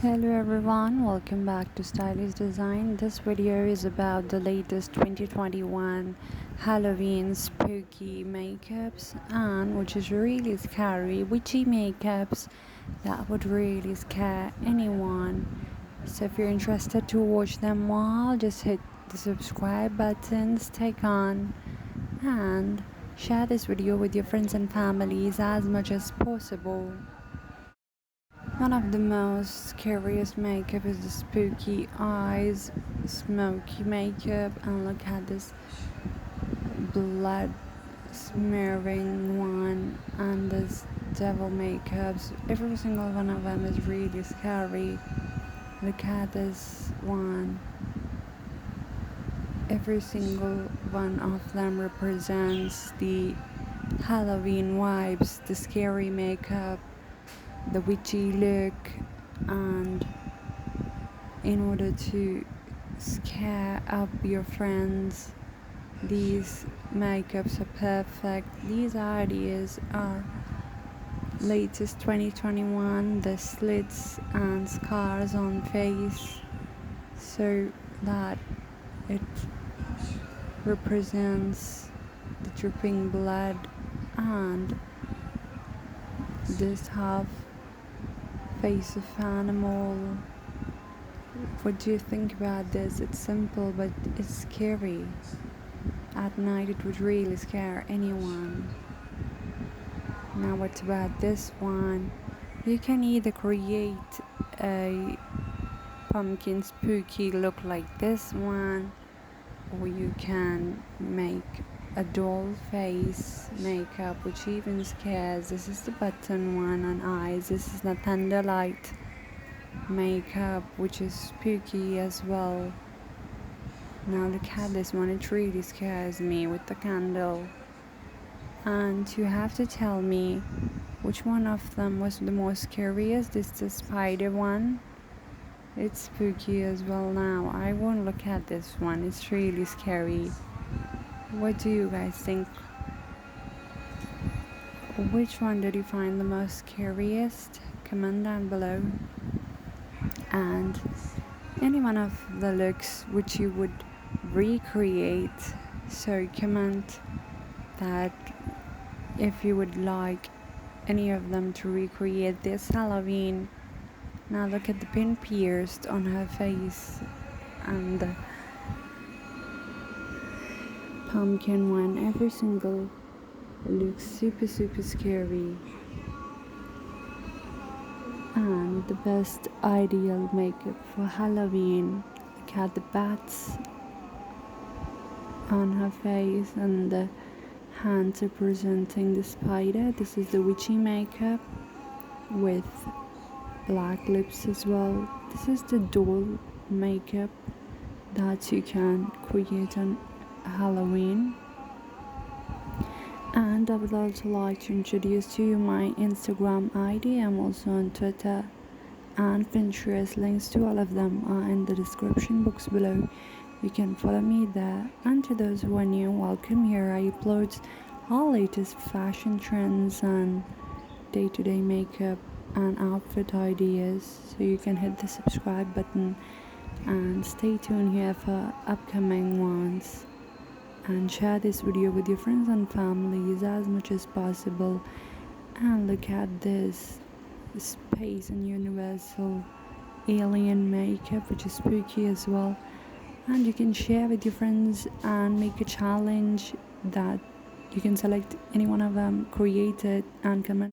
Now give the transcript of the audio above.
Hello everyone, welcome back to Stylish Design. This video is about the latest 2021 Halloween spooky makeups, and which is really scary, witchy makeups that would really scare anyone. So if you're interested to watch them all, just hit the subscribe button, stick on, and share this video with your friends and families as much as possible. One of the most scariest makeup is the spooky eyes, smoky makeup, and look at this blood smearing one and this devil makeups. Every single one of them is really scary. Look at this one. Every single one of them represents the Halloween vibes, the scary makeup, the witchy look, and in order to scare up your friends, these makeups are perfect. These ideas are latest 2021, the slits and scars on face, so that it represents the dripping blood, and this half face of animal. What do you think about this? It's simple, but it's scary. At night it would really scare anyone. Now what about this one? You can either create a pumpkin spooky look like this one, or you can make a doll face makeup which even scares. This is the button one on eyes. This is the thunderlight makeup which is spooky as well. Now look at this one, it really scares me with the candle. And you have to tell me which one of them was the most scariest. This is the spider one. It's spooky as well. Now I won't look at this one, it's really scary. What do you guys think? Which one did you find the most scariest? Comment down below. And any one of the looks which you would recreate, so comment that if you would like any of them to recreate this Halloween. Now look at the pin pierced on her face, and the pumpkin one. Every single looks super scary. And the best ideal makeup for Halloween. Look at the bats on her face and the hands representing the spider. This is the witchy makeup with black lips as well. This is the doll makeup that you can create on Halloween. And I would also like to introduce to you my Instagram ID. I'm also on Twitter and Pinterest. Links to all of them are in the description box below. You can follow me there. And to those who are new, welcome here. I upload all latest fashion trends and day-to-day makeup and outfit ideas, so you can hit the subscribe button and stay tuned here for upcoming ones. And share this video with your friends and families as much as possible. And look at this space and universal alien makeup which is spooky as well. And you can share with your friends and make a challenge that you can select any one of them, create it, and comment